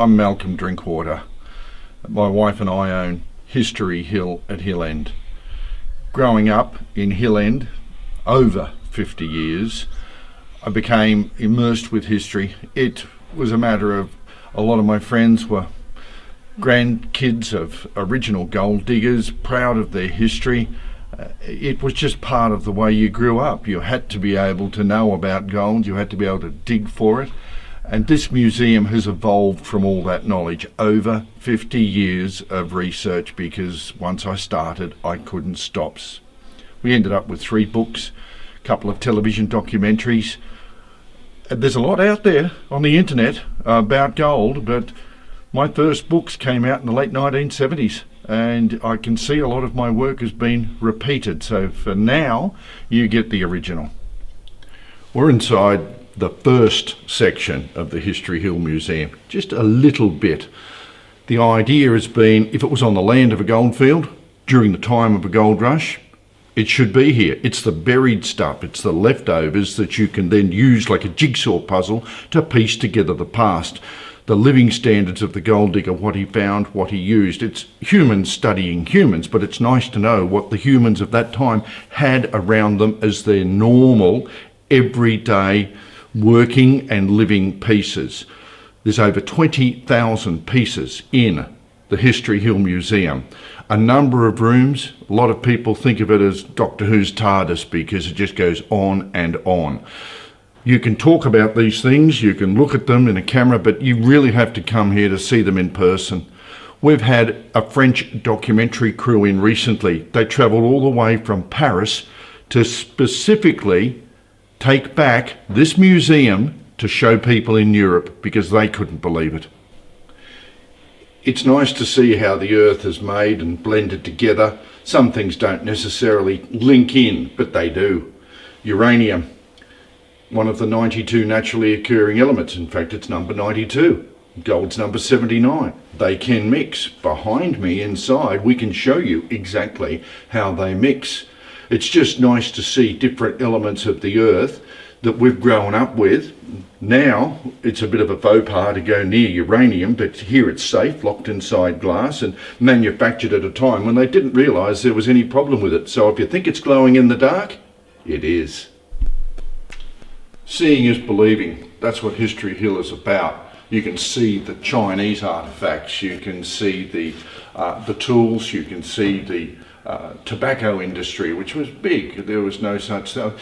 I'm Malcolm Drinkwater. My wife and I own History Hill at Hill End. Growing up in Hill End over 50 years, I became immersed with history. It was a matter of a lot of my friends were grandkids of original gold diggers, proud of their history. It was just part of the way you grew up. You had to be able to know about gold, you had to be able to dig for it. And this museum has evolved from all that knowledge over 50 years of research, because once I started, I couldn't stop. We ended up with 3 books, a couple of television documentaries. There's a lot out there on the internet about gold, but my first books came out in the late 1970s, and I can see a lot of my work has been repeated. So for now, you get the original. We're inside the first section of the History Hill Museum, just a little bit. The idea has been, if it was on the land of a goldfield during the time of a gold rush, it should be here. It's the buried stuff, it's the leftovers that you can then use like a jigsaw puzzle to piece together the past. The living standards of the gold digger, what he found, what he used. It's humans studying humans, but it's nice to know what the humans of that time had around them as their normal, everyday working and living pieces. There's over 20,000 pieces in the History Hill Museum. A number of rooms. A lot of people think of it as Doctor Who's TARDIS because it just goes on and on. You can talk about these things, you can look at them in a camera, but you really have to come here to see them in person. We've had a French documentary crew in recently. They travelled all the way from Paris to specifically take back this museum to show people in Europe because they couldn't believe it. It's nice to see how the earth is made and blended together. Some things don't necessarily link in, but they do. Uranium, one of the 92 naturally occurring elements. In fact, it's number 92. Gold's number 79. They can mix. Behind me inside, we can show you exactly how they mix. It's just nice to see different elements of the earth that we've grown up with. Now it's a bit of a faux pas to go near uranium, but here it's safe, locked inside glass and manufactured at a time when they didn't realise there was any problem with it. So if you think it's glowing in the dark, it is. Seeing is believing. That's what History Hill is about. You can see the Chinese artefacts, you can see the tools, you can see the tobacco industry, which was big. There was no such thing.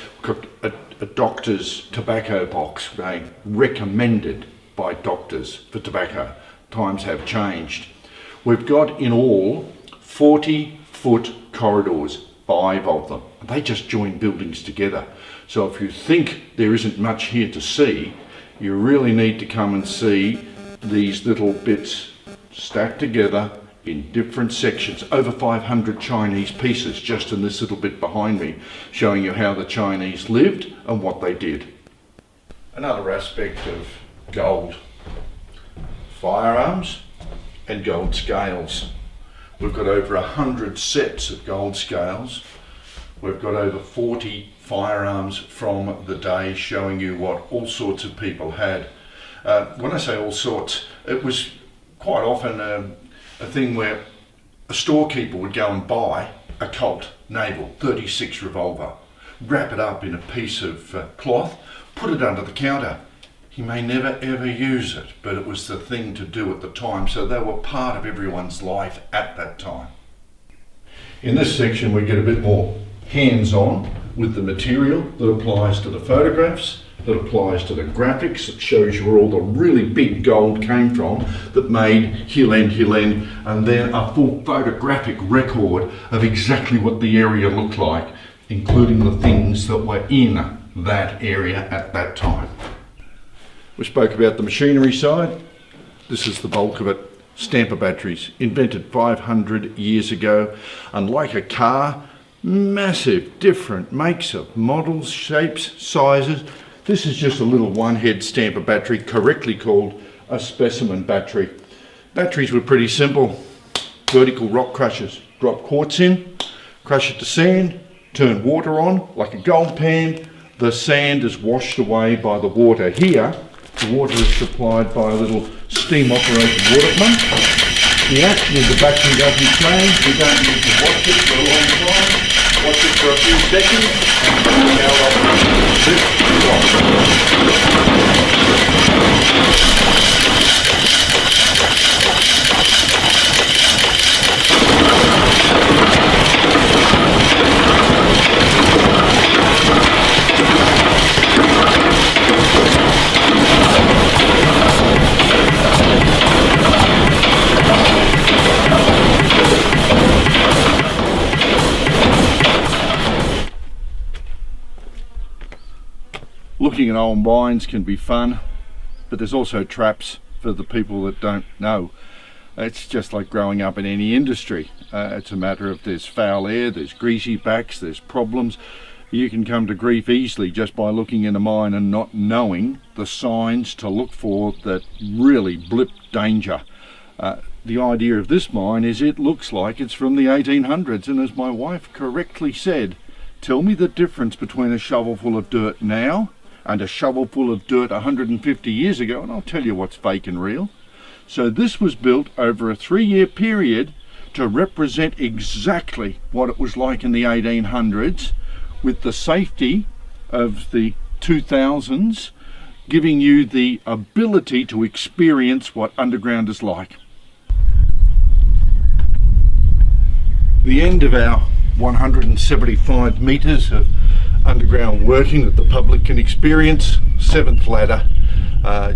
A doctor's tobacco box being recommended by doctors for tobacco. Times have changed. We've got in all 40-foot corridors, 5 of them. They just join buildings together. So if you think there isn't much here to see, you really need to come and see these little bits stacked together in different sections. Over 500 Chinese pieces just in this little bit behind me, showing you how the Chinese lived and what they did. Another aspect of gold: firearms and gold scales. We've got over 100 sets of gold scales. We've got over 40 firearms from the day, showing you what all sorts of people had. When I say all sorts, it was quite often a thing where a storekeeper would go and buy a Colt Naval 36 revolver, wrap it up in a piece of cloth, put it under the counter. He may never ever use it, but it was the thing to do at the time, so they were part of everyone's life at that time. In this section we get a bit more hands-on with the material that applies to the photographs, that applies to the graphics, that shows you where all the really big gold came from that made Hill End, and then a full photographic record of exactly what the area looked like, including the things that were in that area at that time. We spoke about the machinery side. This is the bulk of it. Stamper batteries, invented 500 years ago. Unlike a car, massive different makes of models, shapes, sizes. This is just a little one-head stamper battery, correctly called a specimen battery. Batteries were pretty simple. Vertical rock crushers. Drop quartz in, crush it to sand, turn water on like a gold pan. The sand is washed away by the water. Here, The water is supplied by a little steam-operated water pump. The action of the vacuum doesn't change. We don't need to watch it for a long time. Watch it for a few seconds and we now off this clock. Looking at old mines can be fun, but there's also traps for the people that don't know. It's just like growing up in any industry. It's a matter of there's foul air, there's greasy backs, there's problems. You can come to grief easily just by looking in a mine and not knowing the signs to look for that really blip danger. The idea of this mine is it looks like it's from the 1800s, and as my wife correctly said, tell me the difference between a shovelful of dirt now and a shovelful of dirt 150 years ago, and I'll tell you what's fake and real. So this was built over a 3-year period to represent exactly what it was like in the 1800s, with the safety of the 2000s, giving you the ability to experience what underground is like. The end of our 175 metres of underground working that the public can experience, 7th ladder.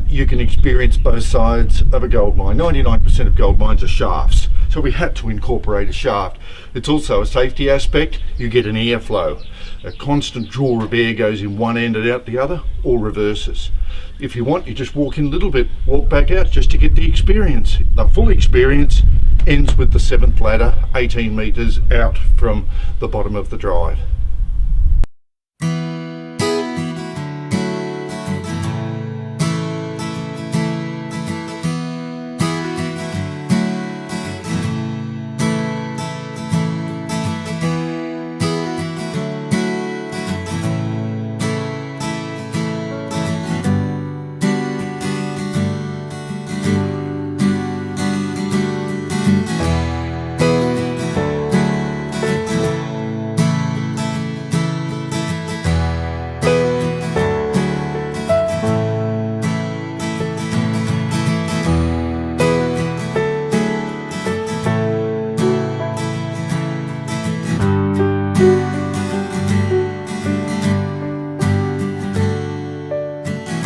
You can experience both sides of a gold mine. 99% of gold mines are shafts, so we had to incorporate a shaft. It's also a safety aspect. You get an airflow. A constant draw of air goes in one end and out the other, or reverses. If you want, you just walk in a little bit, walk back out just to get the experience. The full experience ends with the 7th ladder, 18 metres out from the bottom of the drive.